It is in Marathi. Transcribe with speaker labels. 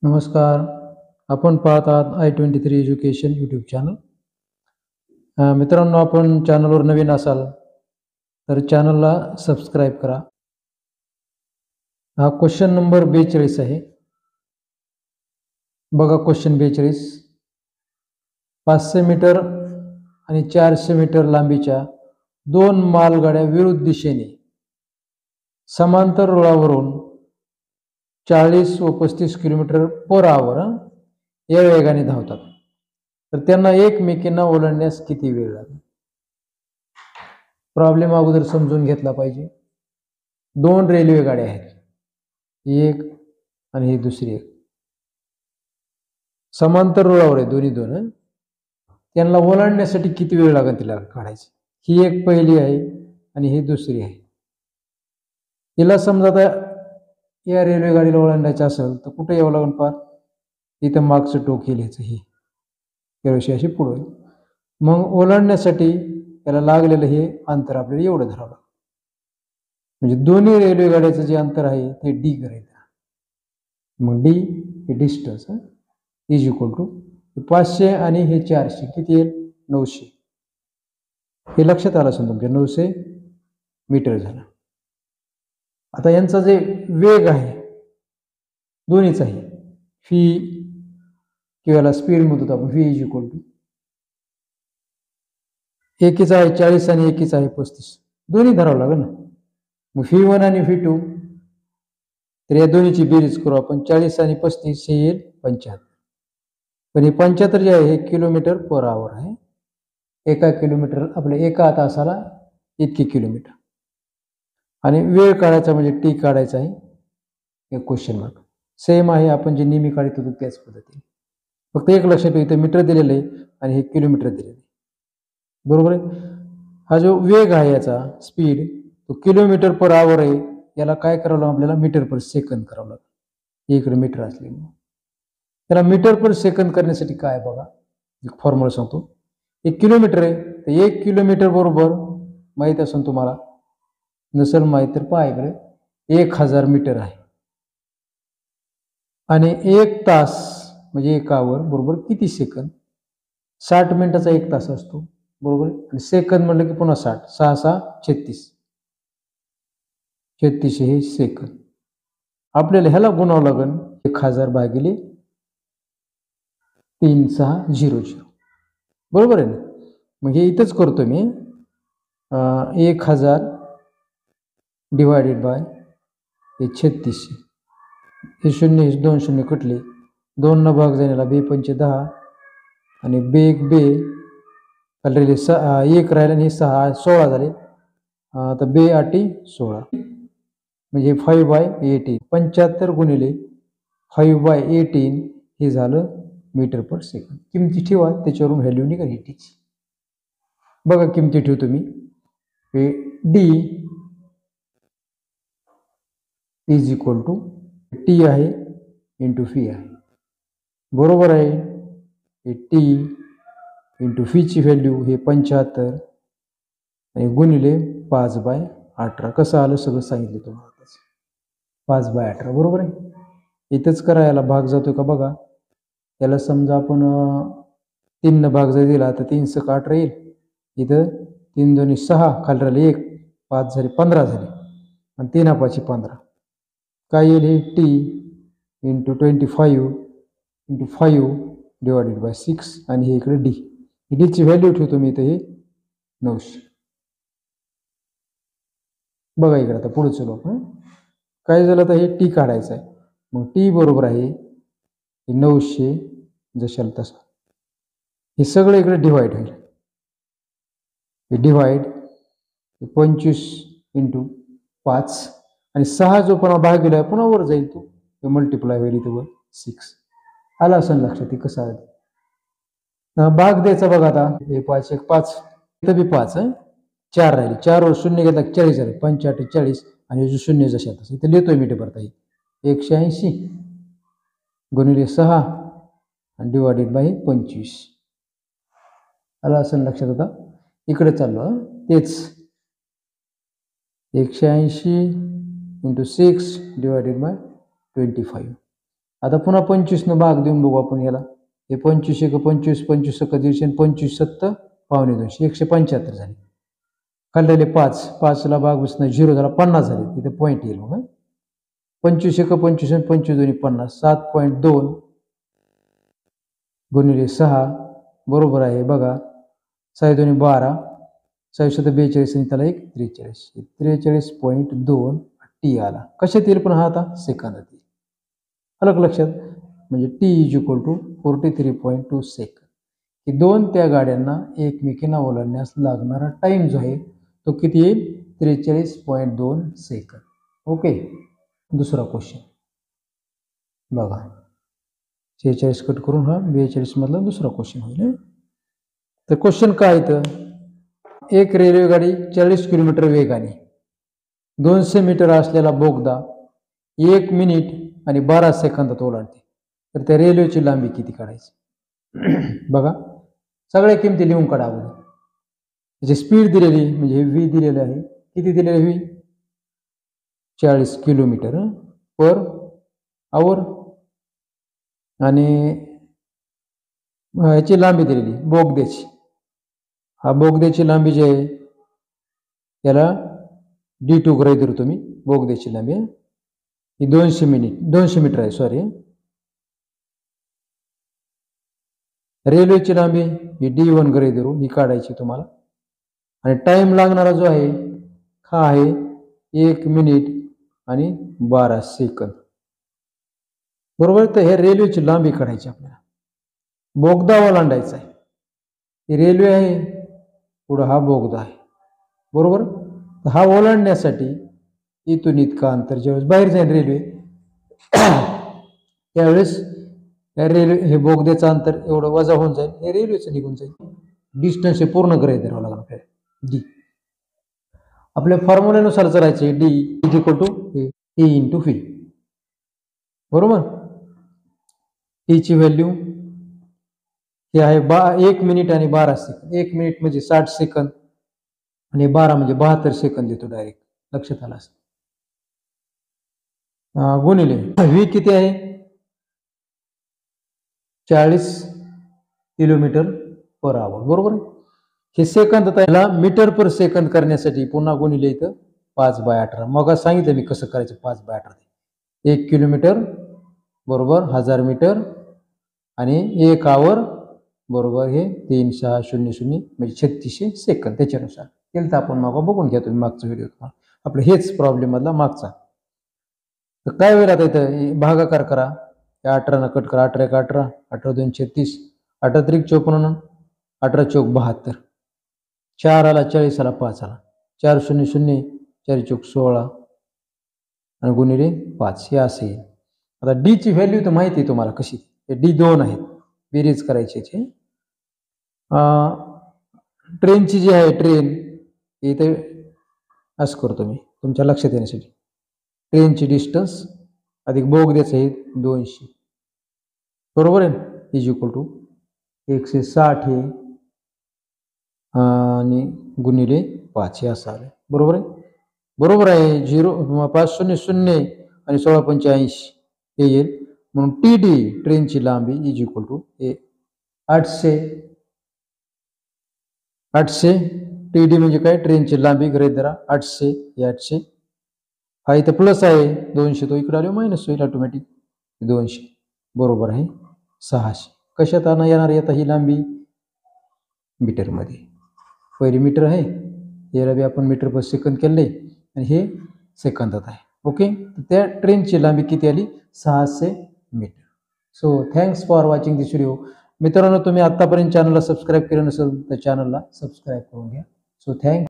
Speaker 1: नमस्कार. आपण पाहत आहात I23 एज्युकेशन यूट्यूब चॅनल. मित्रांनो, आपण चॅनलवर नवीन असाल तर चॅनलला सबस्क्राईब करा. हा क्वेश्चन नंबर 42 आहे. बघा क्वेश्चन 42. 500 मीटर आणि 400 मीटर लांबीच्या दोन मालगाड्या विरुद्ध दिशेने समांतर रुळावरून 40 व 35 किलोमीटर पर आवर या वेगाने धावतात, तर त्यांना एकमेकींना ओलांडण्यास किती वेळ लागेल? प्रॉब्लेम अगोदर समजून घेतला पाहिजे. दोन रेल्वे गाड्या आहेत, एक आणि ही दुसरी एक. समांतर रुळावर आहे दोन्ही दोन. त्यांना ओलांडण्यासाठी किती वेळ लागेल तिला काढायची? ही एक पहिली आहे आणि ही दुसरी आहे. तिला समजा आता या रेल्वे गाडीला ओलांडायचं असेल तर कुठे यावं लागेल? पार इथं मागचं टोक येईल ह्याचं, ही केळशी अशी पुढे. मग ओलांडण्यासाठी त्याला लागलेलं हे अंतर आपल्याला एवढं धरावं लागतं. म्हणजे दोन्ही रेल्वे गाड्याचं जे अंतर आहे ते डी करायचं. मग डी हे डिस्टन्स इज इक्वल टू 500 आणि हे 400 किती येईल? 900. हे लक्षात आलं असेल तुमच्या, 900 मीटर झालं. आता यांचा जे वेग आहे दोन्हीच आहे, फी किंवा स्पीड म्हणतो आपण, फी इज इक्वल टू एकीचा आहे 40 आणि एकीचा आहे 35. दोन्ही धरावं लागेल ना. मग फी 1 आणि फी 2, तर या दोन्हीची बेरीज करू आपण. 40 आणि 35 हे येईल 75. पण हे 75 जे आहे हे किलोमीटर पर आवर आहे. एका किलोमीटर आपल्या एका तासाला इतके किलोमीटर. आणि वेळ काढायचा म्हणजे टी काढायचा आहे. एक क्वेश्चन मार्क सेम आहे, आपण जे नेहमी काढत होतो त्याच पद्धतीने. फक्त एक लक्षात ठेवा, इथे मीटर दिलेलं आहे आणि हे किलोमीटर दिलेलं आहे. बरोबर आहे. हा जो वेग आहे याचा स्पीड तो किलोमीटर पर आवर आहे. याला काय करावं लागेल? आपल्याला मीटर पर सेकंद करावं लागेल. इकडे मीटर असल्यामुळे त्याला मीटर पर सेकंद करण्यासाठी काय बघा, एक फॉर्म्युला सांगतो. 1 किलोमीटर आहे तर 1 किलोमीटर बरोबर माहित असेल तुम्हाला, नसेल माहित तर पहा इकडे, 1000 मीटर आहे. आणि 1 तास म्हणजे 1 आवर बरोबर किती सेकंद? 60 मिनिटाचा 1 तास असतो, बरोबर. आणि सेकंद म्हटलं की पुन्हा 60, 6 6 36, 36 हे सेकंद. आपल्याला ह्याला गुणावं लागेल 1000 भागिले 3600, बरोबर आहे ना. मग हे इथंच करतो मी, 1000 डिवायडेड बाय हे 3600. हे शून्य, 2 शून्य कटले, 2 न भाग जाण्याला 2 पंचे 10 आणि बे 1 एक राहिले आणि हे 16 झाले. तर 2 8 16 म्हणजे 5/18. 75 गुणिले 5/18 हे झालं मीटर पर सेकंद. किमती ठेवा, त्याच्यावरून व्हॅल्यू निघाल टीची. बघा किमती ठेवतो मी. D is equal to T आहे इंटू फी आहे, बरोबर आहे. हे टी इंटू फीची व्हॅल्यू हे 75 आणि गुणिले 5/18. कसं आलं सगळं सांगितलं तुम्हाला. 5/18 बरोबर आहे. इथंच करा, याला भाग जातो का बघा. याला समजा आपण 3 न भाग जर दिला तर 3 × 18 येईल. इथं 3 2 6 खाली राहिले 1, 5 झाले 15 झाले आणि 3 5 15. काय येईल? हे T into 25 into 5 divided by 6 आणि हे इकडे डी. डीची व्हॅल्यू ठेवतो मी इथं, हे 900. बघा इकडे आता पुढे चलो आपण. काय झालं तर हे टी काढायचं आहे. मग टी बरोबर आहे हे 900 जशाला तसा. हे सगळं इकडे डिवाइड होईल. हे डिवाइड 25 इंटू 5 आणि 6 जो पुन्हा भाग गेला पुन्हा वर जाईल, तो हे मल्टिप्लाय होईल इथं वर 6. आला असं लक्षात. हे कसं आहे भाग द्यायचा बघा. आता हे 5 1 5, इथं बी 5 आहे, 4 राहिले. 4 वर शून्य घेतला 40 झाले. 45 40 आणि जो शून्य जशा तसं इथं लिहितोय मी भरता येईल. 180 गुणिले 6 आणि डिवायडेड बाय 25. आला असं लक्षात. आता इकडे चाललो तेच 180 इंटू 6 डिवायडेड बाय 25. आता पुन्हा 25 न भाग देऊन बघू आपण याला. हे 25 एक 25, 25 एक 150, 25 7 पावणे 200, 175 झाले. खाल्लेले 5, 5 ला भाग बसणं 0 झाला, 50 झाले. तिथे पॉईंट येईल मग. 25 एक 25 आणि 25 दोन्ही 50, 7.2 गुणिले 6 बरोबर आहे बघा. 6 दोन्ही 12, 6 42 आणि त्याला एक 43, 43.2 टी आला. कशात येईल पण हा आता सेकंदात येईल. अलग लक्षात, म्हणजे T is equal to 43.2 second. की दोन त्या गाड्यांना एकमेकींना ओलांडण्यास लागणारा टाइम जो आहे तो किती येईल? 43.2 सेकंद. ओके. दुसरा क्वेश्चन बघा. 46 कट करून हा 42 मधला दुसरा क्वेश्चन होईल. तर क्वेश्चन काय तर, एक रेल्वे गाडी 40 किलोमीटर वेगाने 200 मीटर असलेला बोगदा 1 मिनिट आणि 12 सेकंदात ओलांडते. तर त्या रेल्वेची लांबी किती काढायची? बघा, सगळ्या किमती लिहून काढा अगोदर. त्याची स्पीड दिलेली म्हणजे व्ही दिलेलं आहे. किती दिलेलं व्ही? 40 kilometre per hour. आणि ह्याची लांबी दिलेली बोगद्याची. हा बोगद्याची लांबी जी आहे त्याला D2 गृहीत धरू तुम्ही. बोगद्याची लांबी ही 200 मीटर आहे. सॉरी, रेल्वेची लांबी ही D1 गृहीत धरू. ही काढायची तुम्हाला. आणि टाइम लागणारा जो आहे हा आहे 1 मिनिट आणि 12 सेकंद. बरोबर. तर हे रेल्वेची लांबी काढायची आपल्याला. बोगदा ओलांडायचा आहे. ही रेल्वे आहे, पुढं हा बोगदा आहे. बरोबर. हा ओलांडण्यासाठी इथून इतका अंतर ज्यावेळेस बाहेर जाईल रेल्वे त्यावेळेस रेल्वे हे बोगद्याचं अंतर एवढं वजा होऊन जाईल, हे रेल्वेचं निघून जाईल. डिस्टन्स हे पूर्ण गृहीत धरावं लागणार आपल्याला. डी आपल्या फॉर्म्युल्यानुसार करायचे. D is equal to A into V. बरोबर. टीची व्हॅल्यू हे आहे 1 मिनिट आणि 12 सेकंद. 1 मिनिट म्हणजे 60 सेकंद आणि 12 म्हणजे 72 सेकंद देतो डायरेक्ट. लक्षात आला असं. गुणिले व्ही किती आहे? 40 किलोमीटर पर आवर. बरोबर. हे सेकंद त्याला मीटर पर सेकंद करण्यासाठी पुन्हा गुणिले इथं 5/18. मग सांगितलं मी कसं करायचं. 5/18 1 किलोमीटर बरोबर 1000 मीटर आणि 1 आवर बरोबर हे 3600 म्हणजे 3600 सेकंद. त्याच्यानुसार केलं तर आपण मग बघून घ्या तुम्ही मागचा व्हिडिओ. आपलं हेच प्रॉब्लेम मधला मागचा. तर काय होईल आता इथं भागाकार करा. 18 न कट करा. 18 1 18, 18 2 36, 18 3 54, 18 4 72, 4 आला 40 आला 5 आला 4 0 0 4 4 16 आणि गुणिले 5 हे असे येईल. आता डी ची व्हॅल्यू तर माहिती आहे तुम्हाला कशी. हे D2 आहेत. बेरीज करायची याची. ट्रेनची जी आहे ट्रेन इथे असं करतो मी तुमच्या लक्षात येण्यासाठी. ट्रेनची डिस्टन्स अधिक बोगद्याचं आहे 200. बरोबर आहे. इज इक्वल टू 160 हे आणि गुणिले 5 हे असं आलं. बरोबर आहे. बरोबर आहे. 5 0 0 आणि 16 85 हे येईल. म्हणून TD ट्रेनची लांबी इज इक्वल टू 800 TD म्हणजे काय? ट्रेनची लांबी गृहीत धरा 800. हे 800 हा इथं प्लस आहे 200 तो इकडे आलो मायनस होईल ऑटोमॅटिक 200. बरोबर आहे 600. कशात आणा येणार आता ही लांबी? मीटरमध्ये. पहिली मीटर आहे, याला बी आपण मीटर पर सेकंद केले आणि हे सेकंदात आहे. ओके. त्या ट्रेनची लांबी किती आली? 600 metre. So thanks for watching this video. मित्रांनो, तुम्ही आतापर्यंत चॅनलला सबस्क्राईब केलं नसेल तर चॅनलला सबस्क्राईब करून घ्या. So thanks.